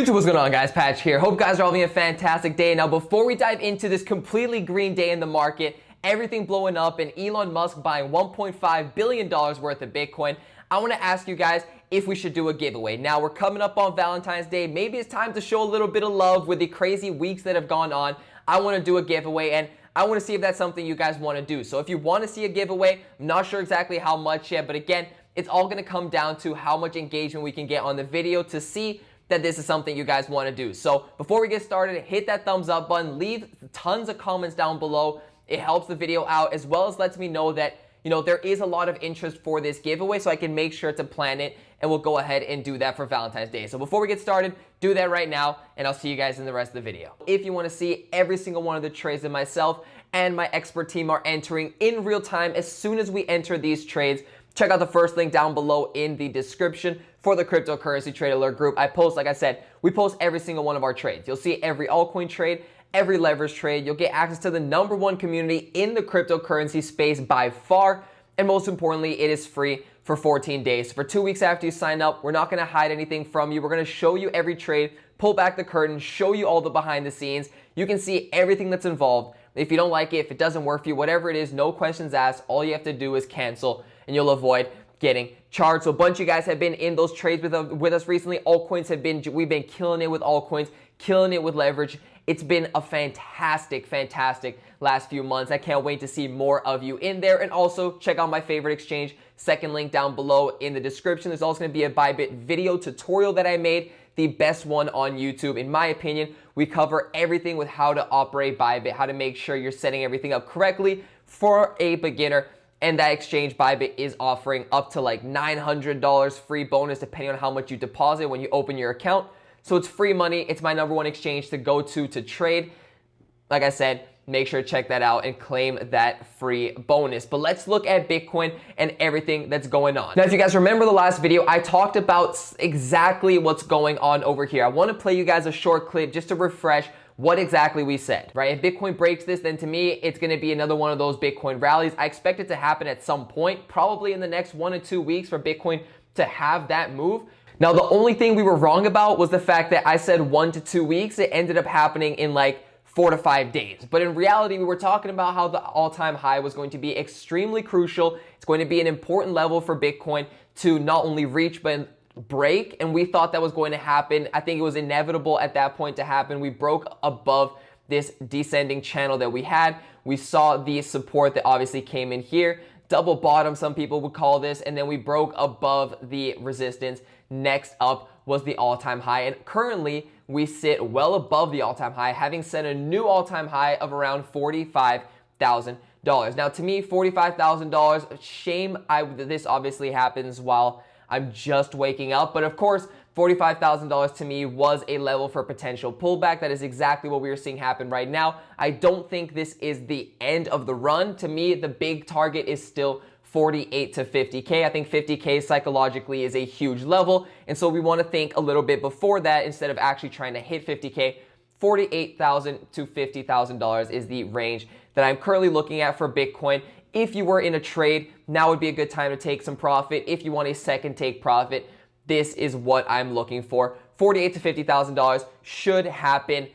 YouTube, what's going on, guys? Patch here. Hope you guys are all having a fantastic day. Now, before we dive into this completely green day in the market, everything blowing up and Elon Musk buying $1.5 billion worth of Bitcoin, I want to ask you guys if we should do a giveaway. Now, we're coming up on Valentine's Day. Maybe it's time to show a little bit of love with the crazy weeks that have gone on. I want to do a giveaway, and I want to see if that's something you guys want to do. So if you want to see a giveaway, I'm not sure exactly how much yet, but again, it's all going to come down to how much engagement we can get on the video to see that this is something you guys want to do. So before we get started, hit that thumbs up button, leave tons of comments down below. It helps the video out, as well as lets me know that, there is a lot of interest for this giveaway, so I can make sure to plan it, and we'll go ahead and do that for Valentine's Day. So before we get started, do that right now, and I'll see you guys in the rest of the video. If you want to see every single one of the trades that myself and my expert team are entering in real time as soon as we enter these trades, check out the first link down below in the description for the cryptocurrency trade alert group. Like I said, we post every single one of our trades. You'll see every altcoin trade, every leverage trade. You'll get access to the #1 community in the cryptocurrency space by far. And most importantly, it is free for 14 days. For 2 weeks after you sign up, we're not going to hide anything from you. We're going to show you every trade, pull back the curtain, show you all the behind the scenes. You can see everything that's involved. If you don't like it, if it doesn't work for you, whatever it is, no questions asked. All you have to do is cancel, and you'll avoid getting charged. So a bunch of you guys have been in those trades with us recently. We've been killing it with altcoins, killing it with leverage. It's been a fantastic last few months. I can't wait to see more of you in there. And also check out my favorite exchange, second link down below in the description. There's also going to be a Bybit video tutorial that I made, the best one on YouTube. In my opinion, we cover everything with how to operate Bybit, how to make sure you're setting everything up correctly for a beginner. And that exchange, Bybit, is offering up to like $900 free bonus depending on how much you deposit when you open your account. So it's free money. It's my #1 exchange to go to trade. Like I said, make sure to check that out and claim that free bonus. But let's look at Bitcoin and everything that's going on. Now, if you guys remember the last video, I talked about exactly what's going on over here. I want to play you guys a short clip just to refresh what exactly we said, right? If Bitcoin breaks this, then to me, it's going to be another one of those Bitcoin rallies. I expect it to happen at some point, probably in the next 1 to 2 weeks for Bitcoin to have that move. Now, the only thing we were wrong about was the fact that I said 1 to 2 weeks. It ended up happening in like 4 to 5 days. But in reality, we were talking about how the all-time high was going to be extremely crucial. It's going to be an important level for Bitcoin to not only reach, but break, and we thought that was going to happen. I think it was inevitable at that point to happen. We broke above this descending channel that we had. We saw the support that obviously came in here, double bottom, some people would call this, and then we broke above the resistance. Next up was the all-time high, and currently we sit well above the all-time high, having set a new all-time high of around $45,000. Now, to me, $45,000, shame this obviously happens while I'm just waking up, but of course, $45,000 to me was a level for potential pullback. That is exactly what we are seeing happen right now. I don't think this is the end of the run. To me, the big target is still 48 to 50K. I think 50K psychologically is a huge level, and so we want to think a little bit before that instead of actually trying to hit 50K. $48,000 to $50,000 is the range that I'm currently looking at for Bitcoin. If you were in a trade, now would be a good time to take some profit. If you want a second take profit, this is what I'm looking for. $48,000 to $50,000 should happen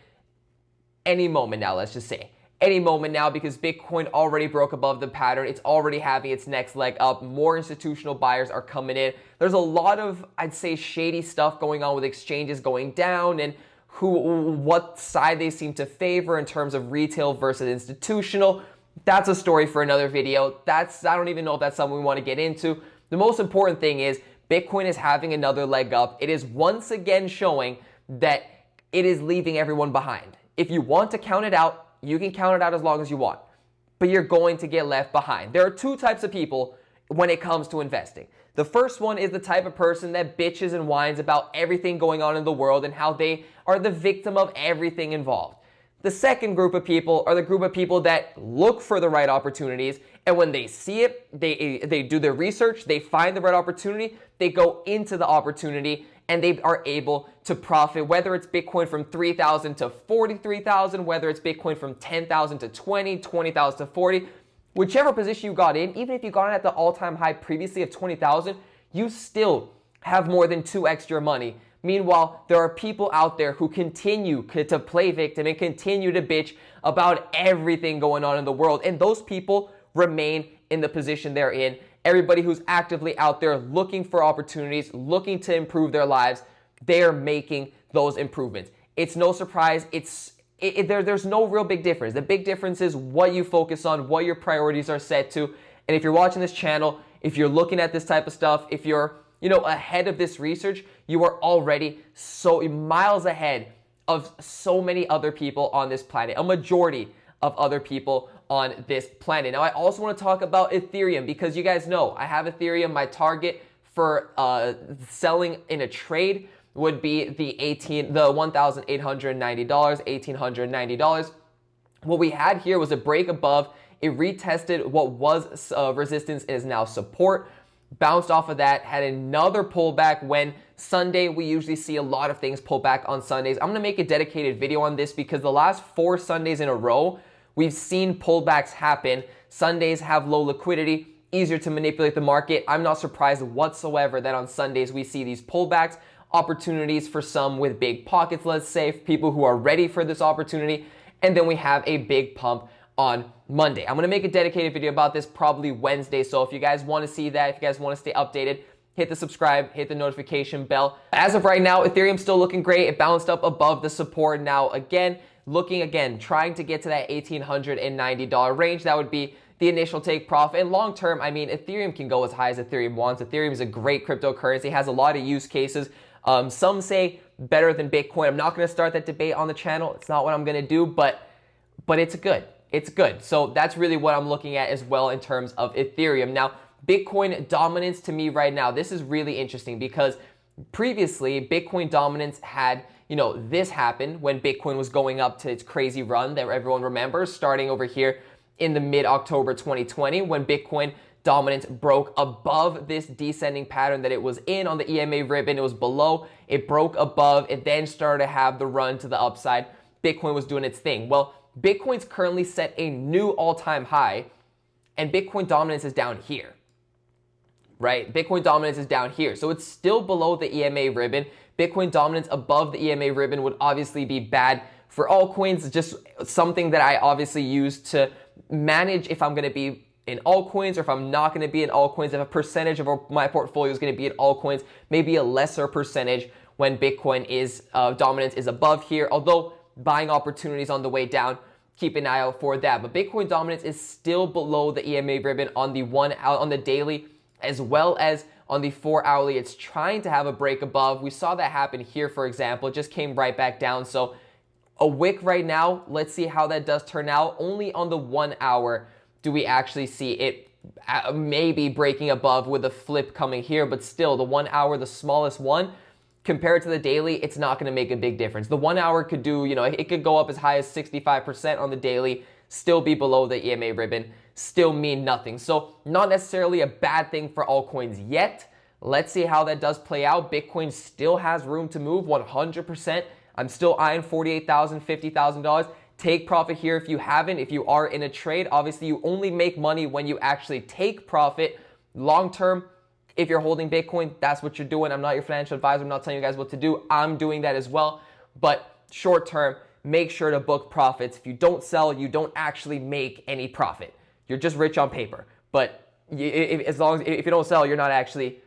any moment now, let's just say. Any moment now, because Bitcoin already broke above the pattern. It's already having its next leg up. More institutional buyers are coming in. There's a lot of, I'd say, shady stuff going on with exchanges going down and what side they seem to favor in terms of retail versus institutional. That's a story for another video. I don't even know if that's something we want to get into. The most important thing is Bitcoin is having another leg up. It is once again showing that it is leaving everyone behind. If you want to count it out, you can count it out as long as you want, but you're going to get left behind. There are two types of people when it comes to investing. The first one is the type of person that bitches and whines about everything going on in the world and how they are the victim of everything involved. The second group of people are the group of people that look for the right opportunities, and when they see it, they do their research, they find the right opportunity, they go into the opportunity, and they are able to profit, whether it's Bitcoin from 3,000 to 43,000, whether it's Bitcoin from 10,000 to 20, 20,000 to 40, whichever position you got in, even if you got in at the all-time high previously of 20,000, you still have more than 2x your money Meanwhile, there are people out there who continue to play victim and continue to bitch about everything going on in the world. And those people remain in the position they're in. Everybody who's actively out there looking for opportunities, looking to improve their lives, they are making those improvements. It's no surprise. There's no real big difference. The big difference is what you focus on, what your priorities are set to. And if you're watching this channel, if you're looking at this type of stuff, if you're ahead of this research, you are already so miles ahead of so many other people on this planet, a majority of other people on this planet. Now, I also want to talk about Ethereum because you guys know I have Ethereum. My target for selling in a trade would be the $1,890, $1,890. What we had here was a break above. It retested what was resistance and is now support. Bounced off of that, had another pullback when Sunday, we usually see a lot of things pull back on Sundays. I'm going to make a dedicated video on this because the last 4 Sundays in a row, we've seen pullbacks happen. Sundays have low liquidity, easier to manipulate the market. I'm not surprised whatsoever that on Sundays we see these pullbacks, opportunities for some with big pockets, let's say, people who are ready for this opportunity. And then we have a big pump on Monday. I'm going to make a dedicated video about this probably Wednesday. So if you guys want to see that, if you guys want to stay updated, hit the subscribe, hit the notification bell. As of right now, Ethereum's still looking great. It bounced up above the support. Now again, trying to get to that $1,890 range. That would be the initial take profit. And long term, I mean, Ethereum can go as high as Ethereum wants. Ethereum is a great cryptocurrency, has a lot of use cases. Some say better than Bitcoin. I'm not going to start that debate on the channel. It's not what I'm going to do, but it's good. It's good. So that's really what I'm looking at as well in terms of Ethereum. Now, Bitcoin dominance to me right now, this is really interesting because previously Bitcoin dominance had, this happened when Bitcoin was going up to its crazy run that everyone remembers, starting over here in the mid-October 2020 when Bitcoin dominance broke above this descending pattern that it was in on the EMA ribbon. It was below, it broke above, it then started to have the run to the upside. Bitcoin was doing its thing. Well, Bitcoin's currently set a new all-time high, and Bitcoin dominance is down here, right? Bitcoin dominance is down here. So it's still below the EMA ribbon. Bitcoin dominance above the EMA ribbon would obviously be bad for altcoins, just something that I obviously use to manage if I'm going to be in altcoins or if I'm not going to be in altcoins, if a percentage of my portfolio is going to be in altcoins, maybe a lesser percentage when Bitcoin is dominance is above here, although buying opportunities on the way down, keep an eye out for that. But Bitcoin dominance is still below the EMA ribbon on the daily as well as on the 4-hourly. It's trying to have a break above. We saw that happen here, for example. It just came right back down. So a wick right now, let's see how that does turn out. Only on the 1 hour do we actually see it maybe breaking above with a flip coming here, but still the 1 hour, the smallest one, compared to the daily, it's not going to make a big difference. The 1 hour could do, it could go up as high as 65% on the daily, still be below the EMA ribbon, still mean nothing. So not necessarily a bad thing for altcoins yet. Let's see how that does play out. Bitcoin still has room to move 100%. I'm still eyeing $48,000, $50,000. Take profit here if you haven't. If you are in a trade, obviously you only make money when you actually take profit. Long term, if you're holding Bitcoin, that's what you're doing. I'm not your financial advisor. I'm not telling you guys what to do. I'm doing that as well. But short term, make sure to book profits. If you don't sell, you don't actually make any profit. You're just rich on paper. But if you don't sell, you're not actually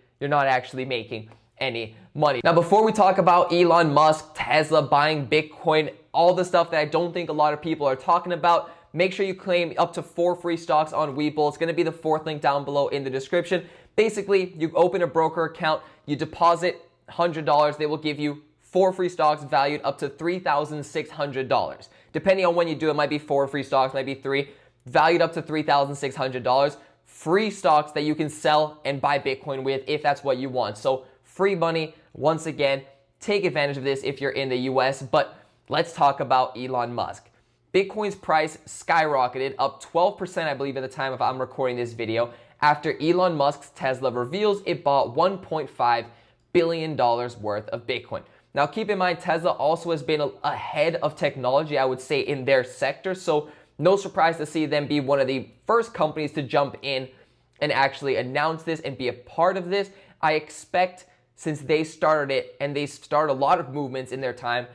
making any money. Now, before we talk about Elon Musk, Tesla, buying Bitcoin, all the stuff that I don't think a lot of people are talking about, make sure you claim up to 4 free stocks on Webull. It's going to be the 4th link down below in the description. Basically, you open a broker account, you deposit $100, they will give you 4 free stocks valued up to $3,600. Depending on when you do it, might be 4 free stocks, might be 3, valued up to $3,600. Free stocks that you can sell and buy Bitcoin with if that's what you want. So free money, once again, take advantage of this if you're in the US. But let's talk about Elon Musk. Bitcoin's price skyrocketed up 12%, I believe, at the time of I'm recording this video, after Elon Musk's Tesla reveals it bought $1.5 billion worth of Bitcoin. Now, keep in mind, Tesla also has been ahead of technology, I would say, in their sector. So no surprise to see them be one of the first companies to jump in and actually announce this and be a part of this. I expect since they started it and they started a lot of movements in their time,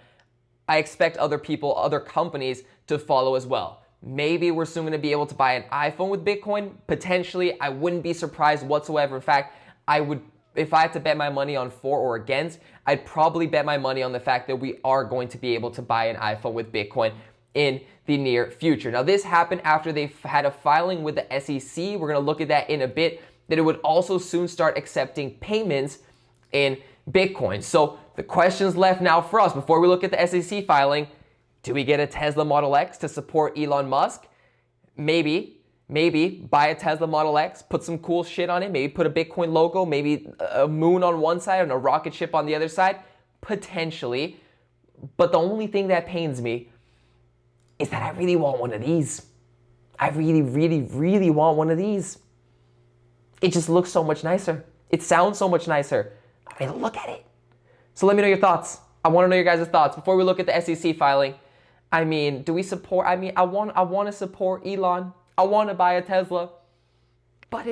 I expect other people, other companies to follow as well. Maybe we're soon going to be able to buy an iPhone with Bitcoin. Potentially, I wouldn't be surprised whatsoever. In fact, I would, if I had to bet my money on for or against, I'd probably bet my money on the fact that we are going to be able to buy an iPhone with Bitcoin in the near future. Now, this happened after they had a filing with the SEC. We're going to look at that in a bit, that it would also soon start accepting payments in Bitcoin. So the questions left now for us before we look at the SEC filing: do we get a Tesla Model X to support Elon Musk? Maybe buy a Tesla Model X, put some cool shit on it, maybe put a Bitcoin logo, maybe a moon on one side and a rocket ship on the other side, potentially. But the only thing that pains me is that I really want one of these. I really want one of these. It just looks so much nicer. It sounds so much nicer. I mean, look at it. So let me know your thoughts. I want to know your guys' thoughts. Before we look at the SEC filing, I mean, do we support, I want to support Elon. I want to buy a Tesla. But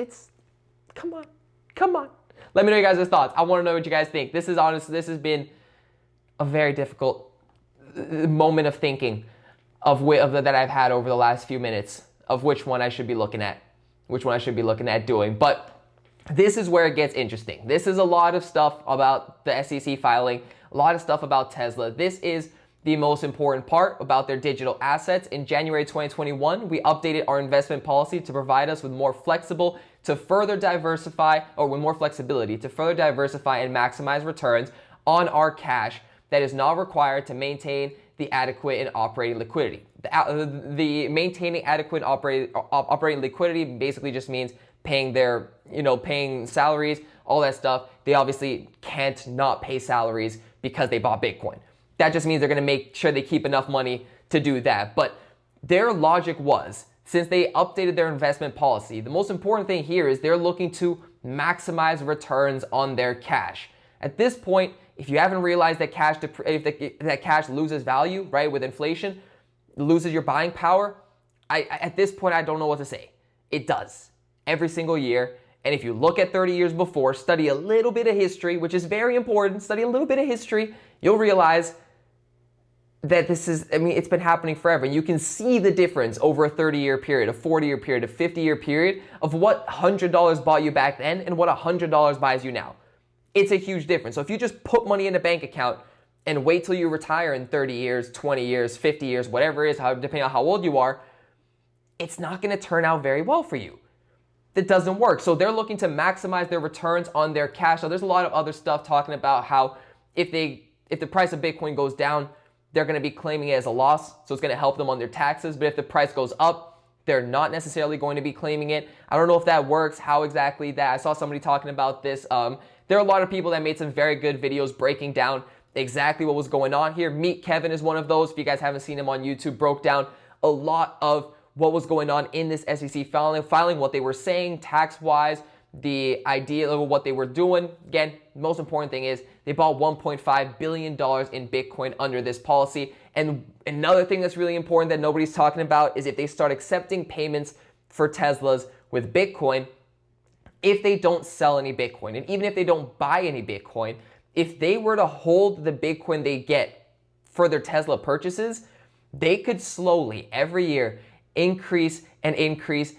come on. Let me know your guys' thoughts. I want to know what you guys think. This has been a very difficult moment of thinking that I've had over the last few minutes of which one I should be looking at doing. But this is where it gets interesting. This is a lot of stuff about the SEC filing, a lot of stuff about Tesla. This is the most important part about their digital assets. In January 2021, we updated our investment policy to provide us with more flexibility to further diversify and maximize returns on our cash that is not required to maintain the adequate and operating liquidity. The maintaining adequate operating liquidity basically just means paying paying salaries, all that stuff. They obviously can't not pay salaries because they bought Bitcoin. That just means they're going to make sure they keep enough money to do that. But their logic was, since they updated their investment policy, the most important thing here is they're looking to maximize returns on their cash. At this point, if you haven't realized that cash loses value, right, with inflation, loses your buying power, at this point, I don't know what to say. It does. Every single year. And if you look at 30 years before, study a little bit of history, which is very important, study a little bit of history, you'll realize that it's been happening forever. And you can see the difference over a 30-year period, a 40-year period, a 50-year period of what $100 bought you back then and what $100 buys you now. It's a huge difference. So if you just put money in a bank account and wait till you retire in 30 years, 20 years, 50 years, whatever it is, depending on how old you are, it's not going to turn out very well for you. That doesn't work. So they're looking to maximize their returns on their cash. Now, there's a lot of other stuff talking about how if the price of Bitcoin goes down, they're going to be claiming it as a loss. So it's going to help them on their taxes. But if the price goes up, they're not necessarily going to be claiming it. I don't know if that works, how exactly that. I saw somebody talking about this. There are a lot of people that made some very good videos breaking down exactly what was going on here. Meet Kevin is one of those. If you guys haven't seen him on YouTube, broke down a lot of what was going on in this SEC filing, what they were saying tax-wise, the idea of what they were doing. Again, the most important thing is they bought $1.5 billion in Bitcoin under this policy. And another thing that's really important that nobody's talking about is if they start accepting payments for Teslas with Bitcoin, if they don't sell any Bitcoin, and even if they don't buy any Bitcoin, if they were to hold the Bitcoin they get for their Tesla purchases, they could slowly, every year, increase the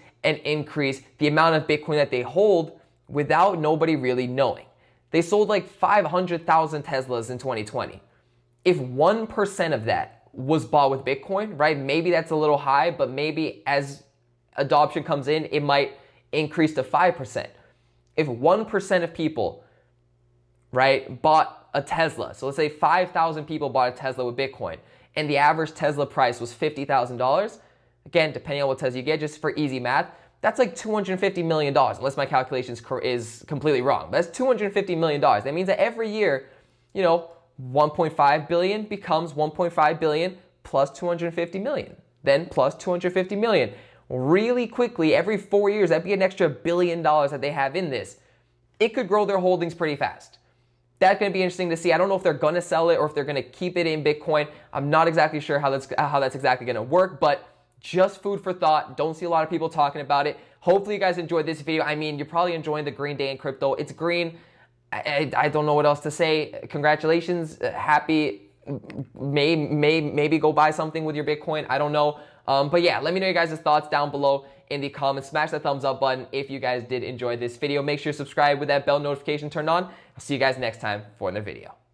amount of Bitcoin that they hold without nobody really knowing. They sold like 500,000 Teslas in 2020. If 1% of that was bought with Bitcoin, right, maybe that's a little high, but maybe as adoption comes in, it might increase to 5%. If 1% of people, right, bought a Tesla, so let's say 5,000 people bought a Tesla with Bitcoin, and the average Tesla price was $50,000, again, depending on what Tesla you get, just for easy math, that's like $250 million, unless my calculations is completely wrong. But that's $250 million. That means that every year, 1.5 billion becomes 1.5 billion plus 250 million, then plus 250 million. Really quickly, every 4 years, that'd be an extra $1 billion that they have in this. It could grow their holdings pretty fast. That's going to be interesting to see. I don't know if they're going to sell it or if they're going to keep it in Bitcoin. I'm not exactly sure how that's exactly going to work, but just food for thought. Don't see a lot of people talking about it. Hopefully you guys enjoyed this video. I mean, you're probably enjoying the green day in crypto. It's green. I don't know what else to say. Congratulations, happy. Maybe go buy something with your Bitcoin. I don't know. But yeah, let me know your guys' thoughts down below in the comments. Smash that thumbs up button if you guys did enjoy this video. Make sure to subscribe with that bell notification turned on. I'll see you guys next time for another video.